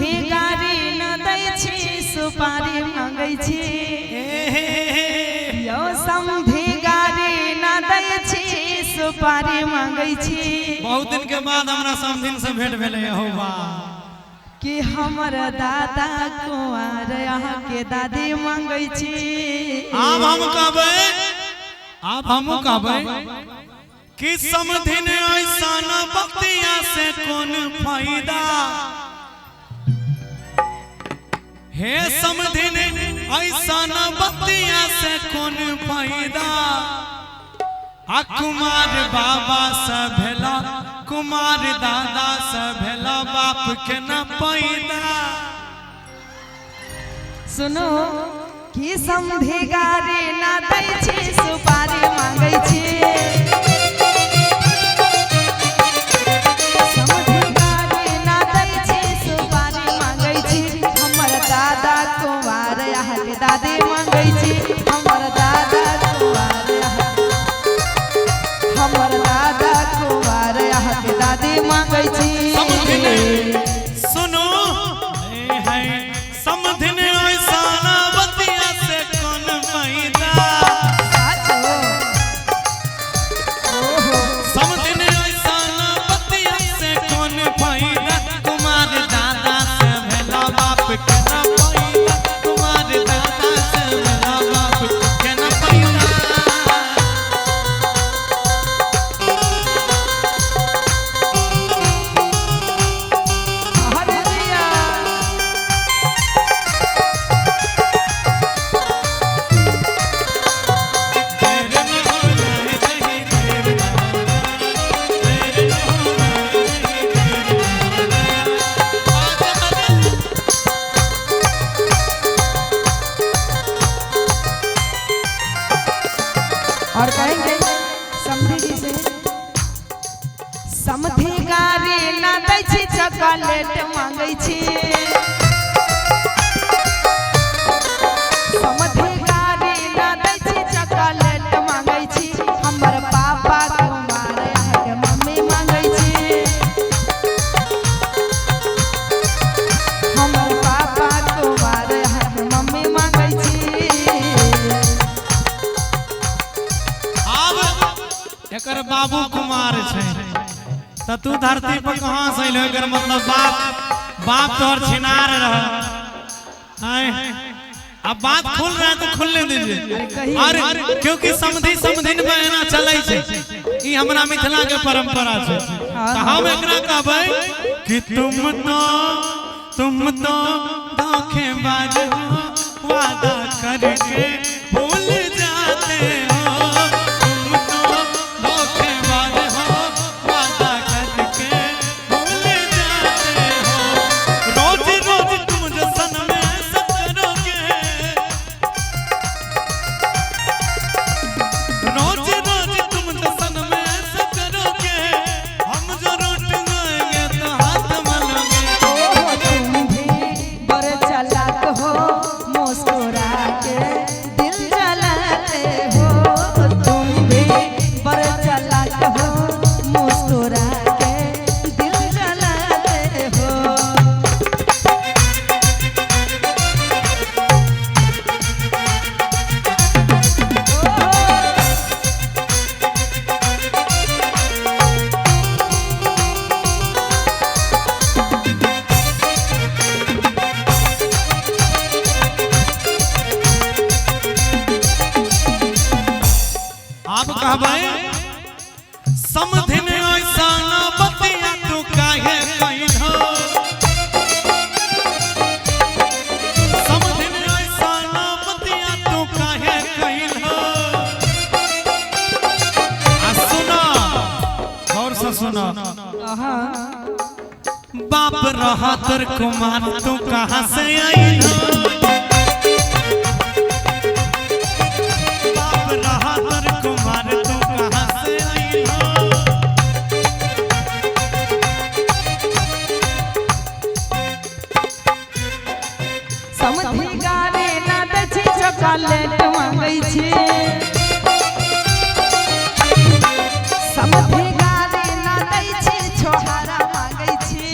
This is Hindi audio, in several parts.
समधी गाड़ी न दै छी सुपारी मांगै छी यो समधी गाड़ी न दै छी सुपारी मांगै छी। बहुत दिन के बाद हमरा समधिन से भेंट भेलै हो बा कि हमर दादा कुंवर यहाँ के दादी मांगै छी। अब हम कहबै कि समधिन ऐसा न बतिया से कौन फायदा हे समधिन ऐसा न बतिया से कौन फायदा आ कुमार बाबा से भेला कुमार दादा से भेला बाप के न पैदा। सुनो कि समधी गाड़ी न दै छी सुपारी मांगै छी समधी गाड़ी न दै छी सुपारी मांगै छी। हमर दादा कुंवर यहाँ के दादी मांगै छी हमर दादा कुंवर हमर दादा कुंवर यहाँ के दादी मांगै छी। सुनो है समधिन ऐसा न बतिया से कौन फायदा समधिन ऐसा न बतिया से कौन फायदा कुमार दादा से भेला बाप के न पैदा कुमार दादा से भेला बाप के न पैदा। और कहेंगे समधी जी से समधी गाड़ी न दै छी चॉकलेट मांगै छी समधी गाड़ी न दै छी चॉकलेट मांगै छी। हमर पापा कुमार यहाँ के मम्मी मांगै छी हमर पापा कुमार यहाँ के मम्मी मांगै छी। एकर बाबू कुमार छै त तू धरती पर कहां से अइलो एकर मतलब बाप तोहर छिनार रह अब बात खुल रहा है तो खुलने दीजिए और क्योंकि समधी समधिन बहना चलै छै ई हमरा मिथिला के परंपरा छै त हम एकरा कहबै कि तुम तो धोखेबाज हो वादा करके भूल जाते हो समधिन ऐसा न बतिया तू काहे कहिनो समधिन ऐसा न बतिया तू काहे कहिनो आ सुनो गौर से सुनो बाप रहा तर कुमार तू कहां से आइनो बाप रहा तर कुमार तू कहां से आइनो समधी गाड़ी न दै छी चॉकलेट मांगै छी समधी गाड़ी न दै छी छोहारा मांगै छी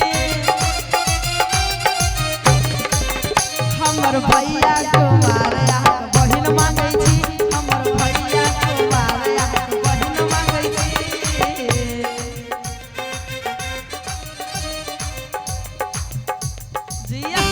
हमर भैया कुमार यहाँ के बहिन मांगै छी हमर भैया कुमार यहाँ के बहिन मांगै छी जिया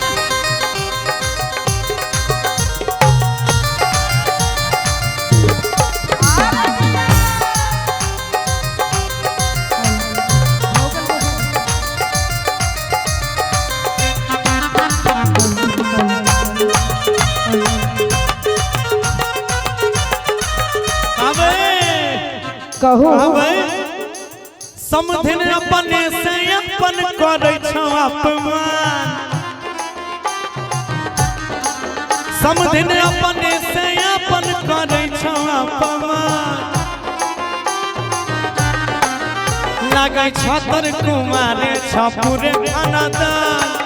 कहू समधिन अपने से अपन करे छौ अपमान समधिन अपने से अपन करे छौ अपमान लागे छतर कुमारे छपुरे खानदान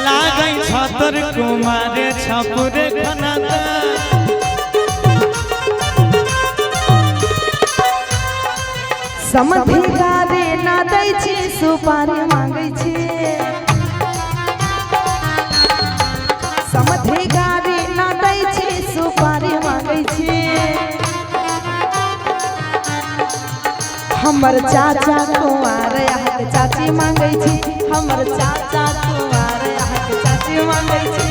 लागे छतर कुमारे छपुरे खानदान समधिकारी ना दै छी सुपारी मांगै छी समधिकारी ना दै छी सुपारी मांगै छी हमर चाचा कुमार यहाँ के चाची मांगै छी हमर चाचा कुमार यहाँ के चाची मांगै छी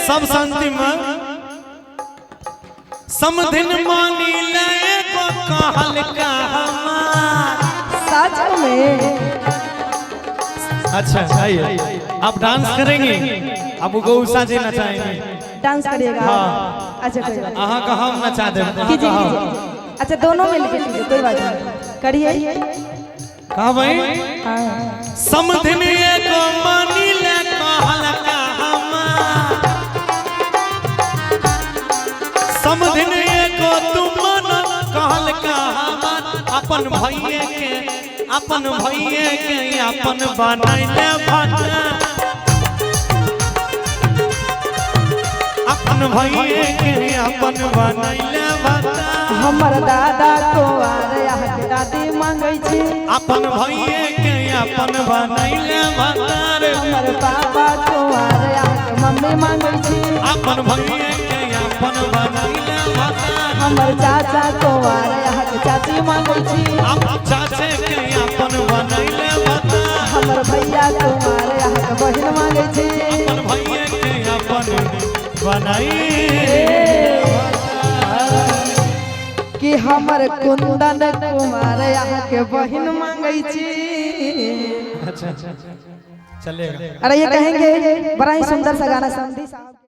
सब शांति में समधिन मानी ले को कहल का हमार सच में अच्छा आइए आप डांस करेंगे आप गौसा जी नचाएंगे डांस करिएगा हाँ अच्छा कोई बात अहाँ का हम नचा देब कीजिए अच्छा दोनों मिलके कीजिए कोई बात नहीं करिए कहा भाई हाँ समधिन को मानी ले कहल का हमार समधिन को तुम कहल का हमार अपन भैये के अपन बनैले भटा अपन भैये के अपन बनैले भटा हमर दादा कुमार यहाँ के दादी मांगै छी अपन भैये के अपन बनैले भटा हमर पापा कुमार यहाँ के मम्मी मांगै छी अपन भैये के अपन बनैले भटा हमर चाचा कुमार यहाँ के चाची मांगै छी अपन चाचे के अपन बनैले भटा हमर भैया कुमार यहाँ के बहिन मांगै छी अपन भैये के अपन बनाई कि हमर कुंदन कुमार यहाँ के बहिन मांगै छी अच्छा चलेगा अरे ये कहेंगे बड़ा ही सुंदर सा गाना समधी साहब